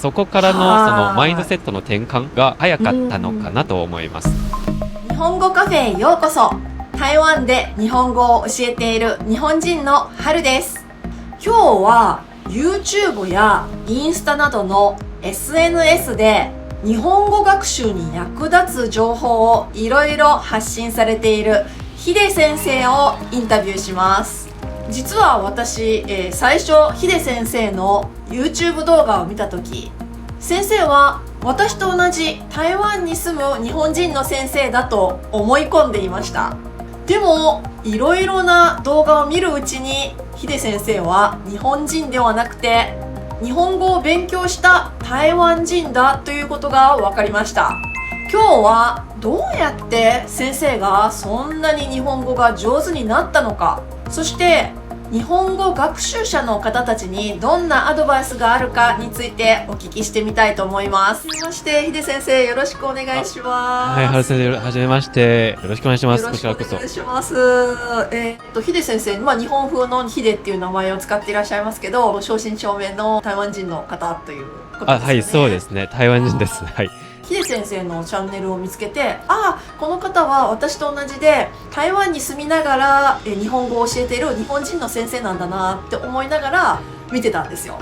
そこからのそのマインドセットの転換が早かったのかなと思います。日本語カフェへようこそ。台湾で日本語を教えている日本人の春です。今日は YouTube やインスタなどの SNS で日本語学習に役立つ情報をいろいろ発信されているヒデ先生をインタビューします。実は私、最初ヒデ先生の YouTube 動画を見たとき、先生は私と同じ台湾に住む日本人の先生だと思い込んでいました。でもいろいろな動画を見るうちにヒデ先生は日本人ではなくて日本語を勉強した台湾人だということが分かりました。今日はどうやって先生がそんなに日本語が上手になったのか、そして日本語学習者の方たちにどんなアドバイスがあるかについてお聞きしてみたいと思います。はじめまして、ヒデ先生、よろしくお願いします。はい、春先生、はじめまして。よろしくお願いします。よろしくお願いします。ヒデ先生、日本風のヒデっていう名前を使っていらっしゃいますけど、正真正銘の台湾人の方ということですね。はい、そうですね。台湾人です。はい。ヒデ先生のチャンネルを見つけて、この方は私と同じで台湾に住みながら日本語を教えている日本人の先生なんだなって思いながら見てたんですよ。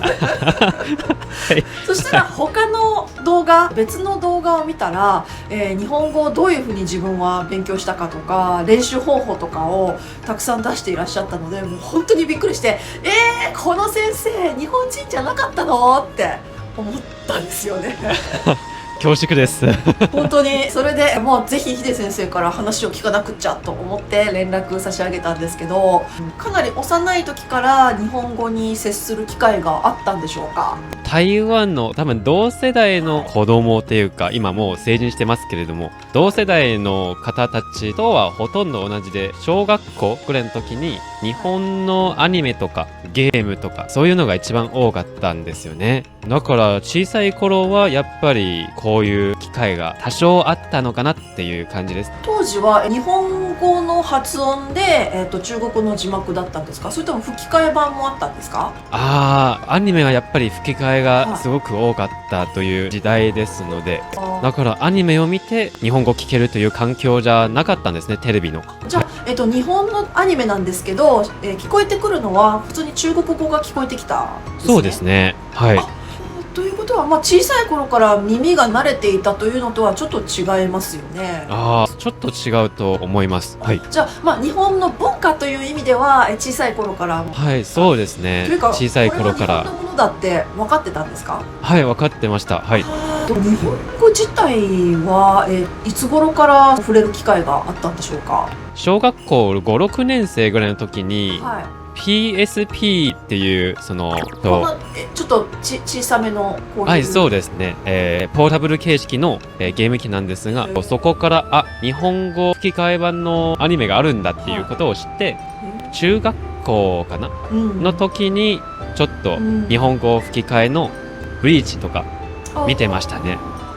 はい、そしたら他の動画、別の動画を見たら、日本語をどういうふうに自分は勉強したかとか練習方法とかをたくさん出していらっしゃったので、もう本当にびっくりして、この先生日本人じゃなかったのって思ったんですよね。恐縮です。本当に。それでもうぜひヒデ先生から話を聞かなくっちゃと思って連絡差し上げたんですけど、かなり幼い時から日本語に接する機会があったんでしょうか？台湾の多分同世代の子供っていうか、今もう成人してますけれども、同世代の方たちとはほとんど同じで、小学校くらいの時に日本のアニメとかゲームとかそういうのが一番多かったんですよね。だから小さい頃はやっぱりこういう機会が多少あったのかなっていう感じです。当時は日本語の発音で、中国の字幕だったんですか？それとも吹き替え版もあったんですか？アニメはやっぱり吹き替えがすごく多かったという時代ですので、だからアニメを見て日本語聞けるという環境じゃなかったんですね、テレビの。じゃあ、日本のアニメなんですけど、聞こえてくるのは普通に中国語が聞こえてきたんですね。そうですね。はい。ということは、小さい頃から耳が慣れていたというのとはちょっと違いますよね。ちょっと違うと思います。はい。じゃあ、日本の文化という意味では小さい頃から、はい、そうですね。というか小さい頃から。これは日本のものだって分かってたんですか？はい、分かってました。はい。日本語自体は、いつ頃から触れる機会があったんでしょうか？小学校5、6年生ぐらいの時に、PSP っていうこんなちょっと小さめのこういう、はい、そうですね、ポータブル形式の、ゲーム機なんですが、そこから日本語吹き替え版のアニメがあるんだっていうことを知って、中学校かな、の時にちょっと日本語吹き替えのブリーチとか見てましたね。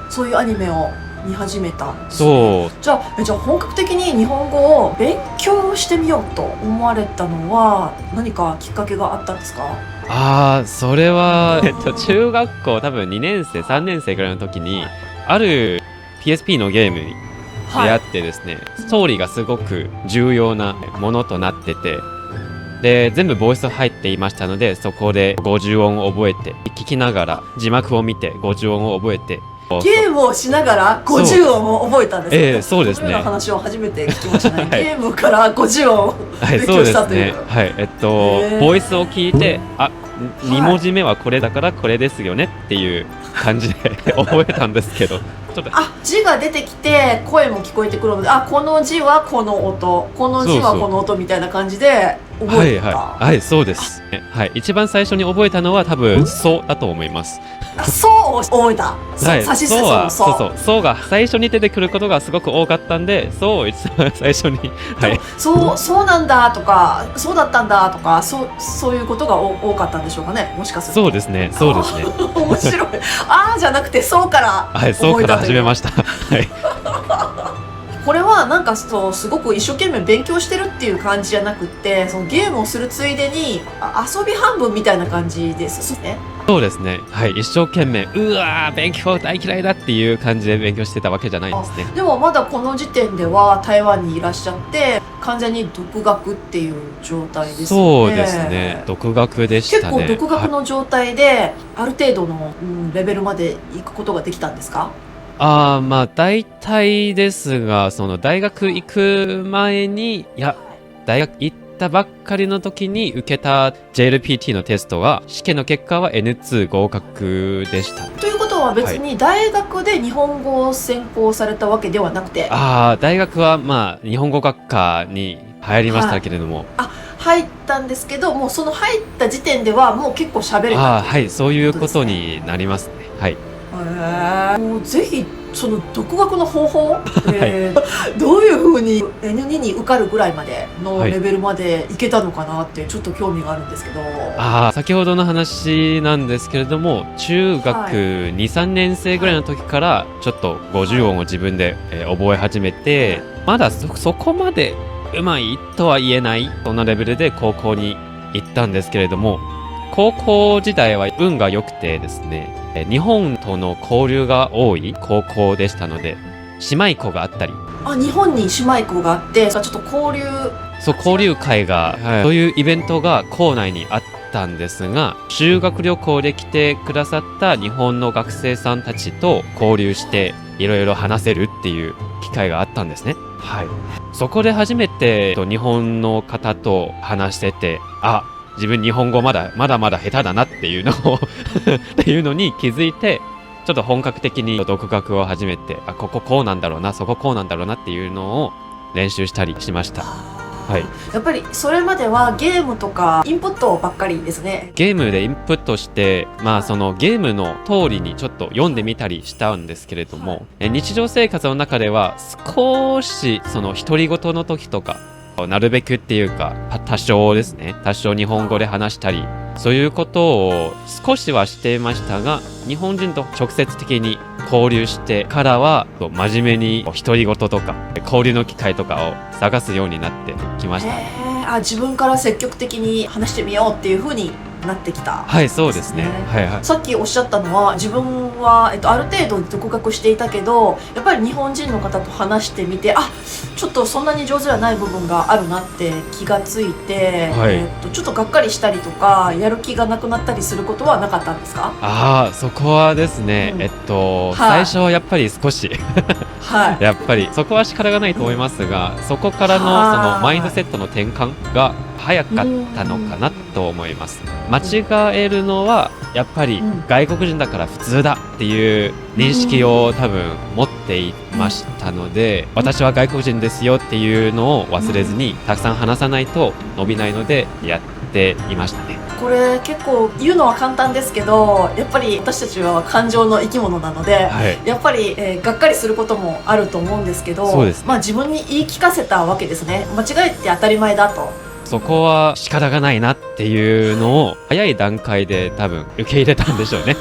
そういうアニメを見始めたんです。そう。じゃあ本格的に日本語を勉強してみようと思われたのは何かきっかけがあったんですか？それは、中学校多分2年生3年生ぐらいの時にある PSP のゲームに出会ってですね、ストーリーがすごく重要なものとなってて、で全部ボイス入っていましたので、そこで50音を覚えて聞きながら字幕を見て50音を覚えて、ゲームをしながら50音を覚えたんですか？そうですね。そのような話を初めて聞きましたね。ゲームから50音を勉強したという。はい、ボイスを聞いて、2文字目はこれだからこれですよねっていう感じで覚えたんですけど、ちょっと字が出てきて声も聞こえてくるので、この字はこの音、この字はこの音みたいな感じで覚えた。はい、そうです。はい、一番最初に覚えたのは多分そうだと思います。そうを覚えた。さしすせそのそうが最初に出てくることがすごく多かったんで、そうを一番最初に、はい、そうなんだとか、そうだったんだとか、そういうことが多かったんでしょうかね、もしかすると。そうですね、そうですね。面白い。じゃなくてそうから覚えたという。はい、そうから始めました。はい。これはなんかすごく一生懸命勉強してるっていう感じじゃなくって、そのゲームをするついでに遊び半分みたいな感じですね。そうですね。はい。一生懸命、うわー、勉強大嫌いだっていう感じで勉強してたわけじゃないですね。でもまだこの時点では台湾にいらっしゃって完全に独学っていう状態ですよね。そうですね。独学でしたね。結構独学の状態である程度の、レベルまで行くことができたんですか？まあ大体ですが、その大学行く前に、いや、大学行ったばっかりの時に受けた JLPT のテストは、試験の結果は N2 合格でした。ということは別に大学で日本語を専攻されたわけではなくて、大学はまあ日本語学科に入りましたけれども、入ったんですけど、もうその入った時点ではもう結構喋れたはい、そういうことになりますね。はい。もうぜひその独学の方法、どういうふうに N2 に受かるぐらいまでのレベルまでいけたのかなってちょっと興味があるんですけど、先ほどの話なんですけれども、中学2、3年生ぐらいの時からちょっと50音を自分で、覚え始めて、まだそこまでうまいとは言えないそんなレベルで高校に行ったんですけれども、高校時代は運が良くてですね、日本との交流が多い高校でしたので、姉妹校があったり、日本に姉妹校があってちょっと交流会が、そういうイベントが校内にあったんですが、修学旅行で来てくださった日本の学生さんたちと交流していろいろ話せるっていう機会があったんですね。はい。そこで初めて日本の方と話してて、自分日本語まだまだ下手だなっていうのをっていうのに気づいて、ちょっと本格的に独学を始めて、こここうなんだろうな、そここうなんだろうなっていうのを練習したりしました。はい。やっぱりそれまではゲームとかインプットばっかりですね。ゲームでインプットして、そのゲームの通りにちょっと読んでみたりしたんですけれども、日常生活の中では少しその独り言の時とか、なるべくっていうか多少ですね、多少日本語で話したり、そういうことを少しはしていましたが、日本人と直接的に交流してからは真面目に独り言とか交流の機会とかを探すようになってきました。自分から積極的に話してみようっていう風になってきた、はい、そうですね。さっきおっしゃったのは、自分は、ある程度独学していたけど、やっぱり日本人の方と話してみて、ちょっとそんなに上手じゃない部分があるなって気がついて、ちょっとがっかりしたりとかやる気がなくなったりすることはなかったんですか？そこはですね、最初はやっぱり少しやっぱりそこは仕方がないと思いますが、そこからのそのマインドセットの転換が早かったのかなと思います。間違えるのはやっぱり外国人だから普通だっていう認識を多分持っていましたので、私は外国人ですよっていうのを忘れずにたくさん話さないと伸びないのでやっていましたね。これ結構言うのは簡単ですけど、やっぱり私たちは感情の生き物なので、やっぱり、がっかりすることもあると思うんですけど、そうですね。自分に言い聞かせたわけですね。間違えて当たり前だと。そこは仕方がないなっていうのを早い段階で多分受け入れたんでしょうね。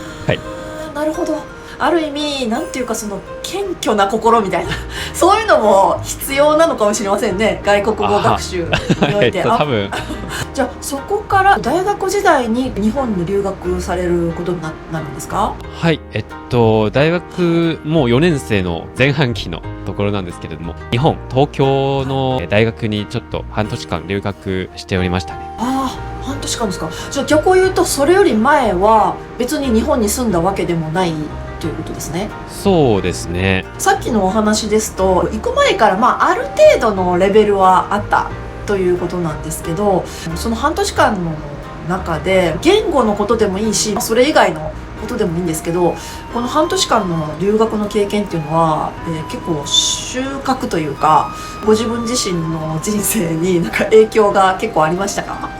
なるほど。ある意味なんていうか、その謙虚な心みたいなそういうのも必要なのかもしれませんね、外国語学習において。多分じゃあそこから大学時代に日本に留学されることになるんですか？はい、大学もう4年生の前半期のところなんですけれども、東京の大学にちょっと半年間留学しておりましたね。半年間ですか？じゃあ逆を言うと、それより前は別に日本に住んだわけでもないということですね。そうですね。さっきのお話ですと、行く前からある程度のレベルはあったということなんですけど、その半年間の中で言語のことでもいいし、それ以外のことでもいいんですけど、この半年間の留学の経験っていうのは、結構収穫というか、ご自分自身の人生に影響が結構ありましたか？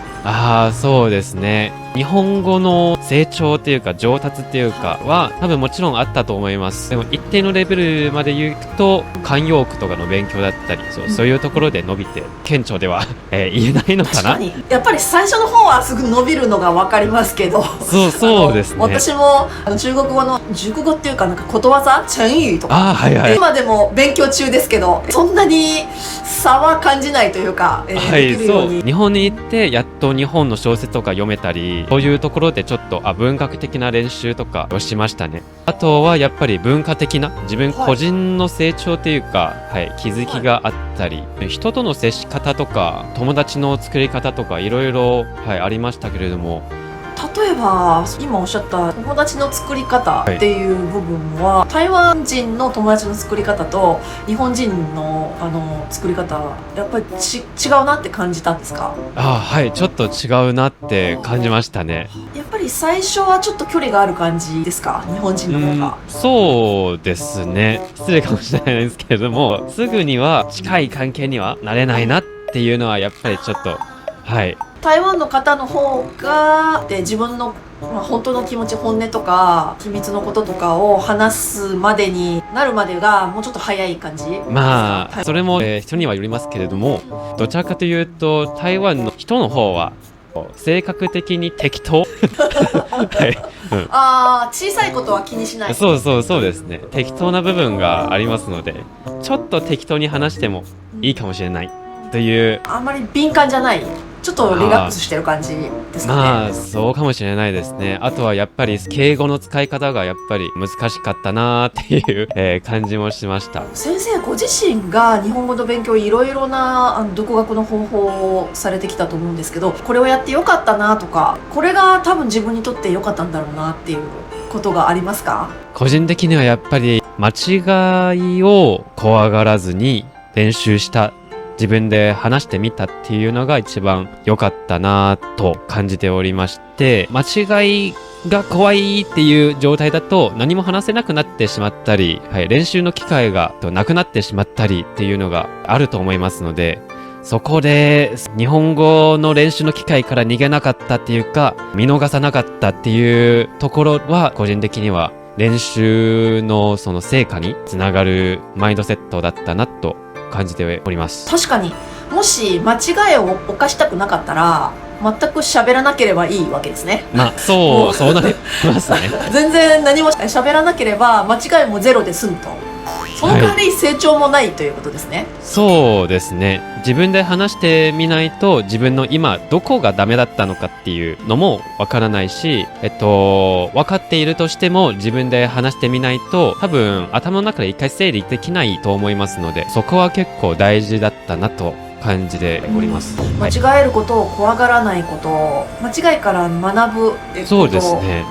そうですね。日本語の成長っていうか上達っていうかは多分もちろんあったと思います。でも一定のレベルまで行くと慣用句とかの勉強だったり、そういうところで伸びて顕著では、言えないのかな。やっぱり最初の方はすぐ伸びるのが分かりますけど、そうですね。私も中国語の熟語っていうか、ことわざ成語とか、今でも勉強中ですけど、そんなに差は感じないというか、できるように。日本に行ってやっと日本の小説とか読めたり、り、そういうところでちょっと文学的な練習とかをしましたね。あとはやっぱり文化的な自分個人の成長というか、気づきがあったり、人との接し方とか友達の作り方とかいろいろありましたけれども、例えば今おっしゃった友達の作り方っていう部分は、台湾人の友達の作り方と日本人の作り方やっぱり違うなって感じたんですか？ちょっと違うなって感じましたね。やっぱり最初はちょっと距離がある感じですか？日本人の方が。そうですね、失礼かもしれないですけれども、すぐには近い関係にはなれないなっていうのはやっぱりちょっと台湾の方の方が自分の、本当の気持ち、本音とか秘密のこととかを話すまでになるまでがもうちょっと早い感じ。それも、人にはよりますけれども、どちらかというと台湾の人の方は性格的に適当小さいことは気にしない。そうですね、適当な部分がありますので、ちょっと適当に話してもいいかもしれないという、あんまり敏感じゃない、ちょっとリラックスしてる感じですかね。そうかもしれないですね。あとはやっぱり敬語の使い方がやっぱり難しかったなっていう、感じもしました。先生ご自身が日本語の勉強いろいろな独学の方法をされてきたと思うんですけど、これをやってよかったなとか、これが多分自分にとってよかったんだろうなっていうことがありますか？個人的にはやっぱり間違いを怖がらずに練習した、自分で話してみたっていうのが一番良かったなと感じておりまして、間違いが怖いっていう状態だと何も話せなくなってしまったり、練習の機会がなくなってしまったりっていうのがあると思いますので、そこで日本語の練習の機会から逃げなかったっていうか、見逃さなかったっていうところは個人的には練習のその成果につながるマインドセットだったなと感じております。確かに、もし間違いを犯したくなかったら全く喋らなければいいわけですね。そうなりますね。全然何も喋らなければ間違いもゼロで済むと。その代わり成長もないということですね。そうですね。自分で話してみないと自分の今どこがダメだったのかっていうのもわからないし、分かっているとしても自分で話してみないと多分頭の中で一回整理できないと思いますので、そこは結構大事だったなと感じております。間違えることを怖がらないこと、間違いから学ぶっていうことですね。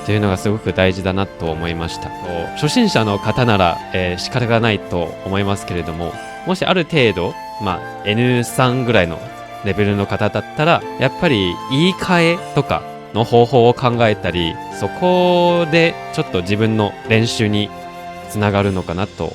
っていうのがすごく大事だなと思いました。初心者の方なら、仕方がないと思いますけれども、もしある程度、N3 ぐらいのレベルの方だったら、やっぱり言い換えとかの方法を考えたり、そこでちょっと自分の練習につながるのかなと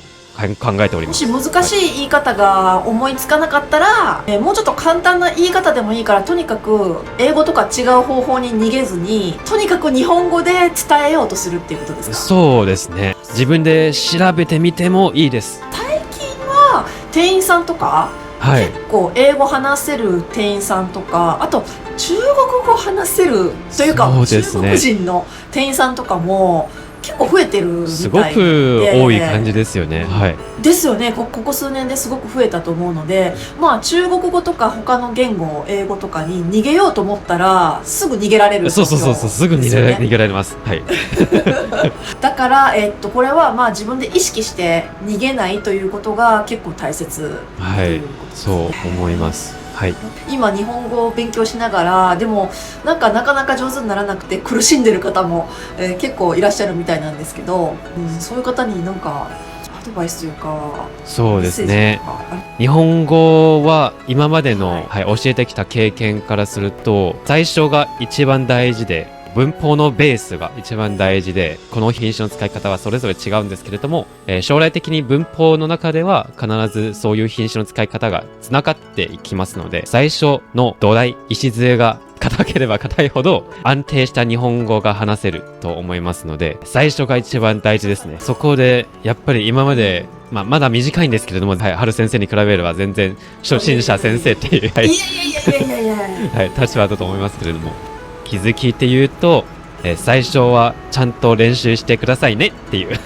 考えております。もし難しい言い方が思いつかなかったら、もうちょっと簡単な言い方でもいいから、とにかく英語とか違う方法に逃げずに、とにかく日本語で伝えようとするっていうことですか？そうですね。自分で調べてみてもいいです。最近は店員さんとか、結構英語話せる店員さんとか、あと中国語話せるというか、中国人の店員さんとかも結構増えてるみたいで、すごく多い感じですよね。ですよね。ここ数年ですごく増えたと思うので、中国語とか他の言語、英語とかに逃げようと思ったらすぐ逃げられる。そう、すぐ逃げられます。だから、これは自分で意識して逃げないということが結構大切ということですね。そう思います。今日本語を勉強しながら、でもなかなか上手にならなくて苦しんでる方も、結構いらっしゃるみたいなんですけど、そういう方に何かアドバイスというか。そうですね。日本語は今までの、教えてきた経験からすると、最初が一番大事で、文法のベースが一番大事で、この品種の使い方はそれぞれ違うんですけれども、将来的に文法の中では必ずそういう品種の使い方がつながっていきますので、最初の土台、礎が硬ければ硬いほど安定した日本語が話せると思いますので、最初が一番大事ですね。そこでやっぱり今までまだ短いんですけれども、春先生に比べれば全然初心者先生っていう立場だと思いますけれども、気づきっていうと、最初はちゃんと練習してくださいねっていう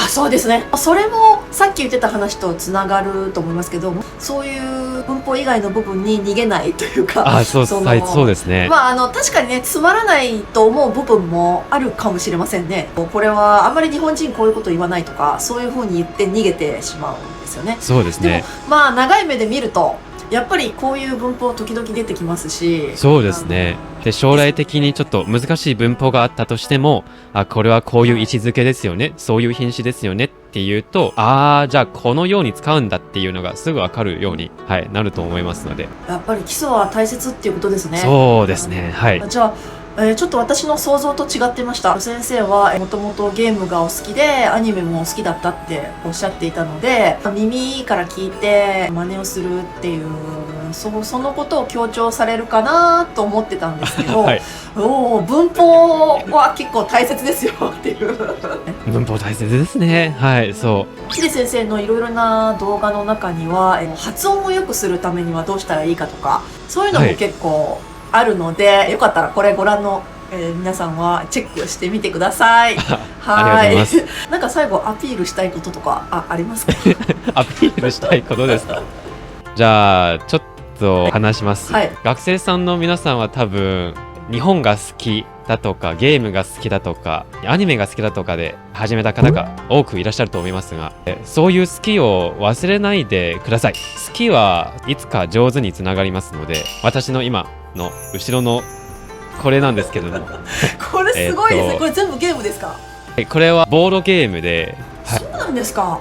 あ、そうですね。それもさっき言ってた話とつながると思いますけど、そういう文法以外の部分に逃げないというか、そうですね。確かにね、つまらないと思う部分もあるかもしれませんね。これはあんまり日本人こういうこと言わないとか、そういう風に言って逃げてしまうんですよね。そうですね。でも長い目で見るとやっぱりこういう文法時々出てきますし。そうですね。で、将来的にちょっと難しい文法があったとしても、これはこういう位置づけですよね、そういう品詞ですよねっていうと、じゃあこのように使うんだっていうのがすぐわかるように、なると思いますので。やっぱり基礎は大切っていうことですね。そうですね。はい。じゃあちょっと私の想像と違ってました。先生はもともとゲームがお好きでアニメも好きだったっておっしゃっていたので、耳から聞いて真似をするっていうそのことを強調されるかなと思ってたんですけど、文法は結構大切ですよっていう文法大切ですね。はい、そう。ヒデ先生のいろいろな動画の中には発音を良くするためにはどうしたらいいかとか、そういうのも結構あるので、よかったらこれご覧の、皆さんはチェックしてみてください。ありがとうございます。なんか最後アピールしたいこととかありますか？アピールしたいことですか？じゃあちょっと話します。学生さんの皆さんは多分日本が好きだとかゲームが好きだとかアニメが好きだとかで始めた方が多くいらっしゃると思いますが、そういう好きを忘れないでください。好きはいつか上手につながりますので、私の今の後ろのこれなんですけどもこれすごいですね。これ全部ゲームですか？これはボードゲームで。そうなんですか？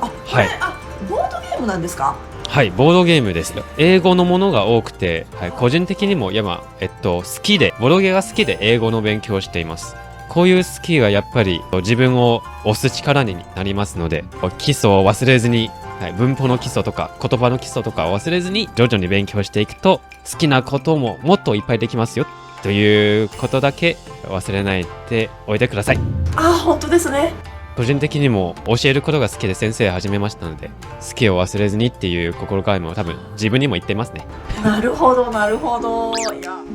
ボードゲームなんですか？はい、ボードゲームです。英語のものが多くて、個人的にも好きで、ボードゲームが好きで英語の勉強をしています。こういう好きがやっぱり自分を押す力になりますので、基礎を忘れずに、文法の基礎とか言葉の基礎とかを忘れずに徐々に勉強していくと、好きなことももっといっぱいできますよということだけ忘れないでおいてください。本当ですね。個人的にも教えることが好きで先生始めましたので、好きを忘れずにっていう心構えも多分自分にも言ってますね。なるほどなるほど。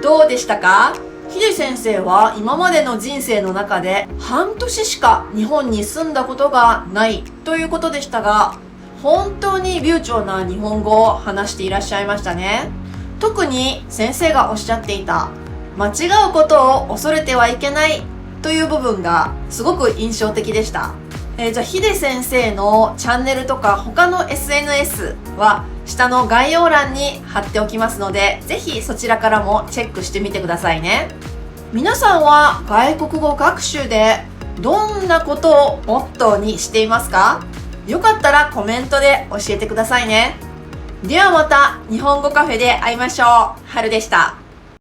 どうでしたか？ヒデ先生は今までの人生の中で半年しか日本に住んだことがないということでしたが、本当に流暢な日本語を話していらっしゃいましたね。特に先生がおっしゃっていた間違うことを恐れてはいけないという部分がすごく印象的でした。じゃあヒデ先生のチャンネルとか他の SNS は下の概要欄に貼っておきますので、ぜひそちらからもチェックしてみてくださいね。皆さんは外国語学習でどんなことをモットーにしていますか？よかったらコメントで教えてくださいね。ではまた日本語カフェで会いましょう。はるでした。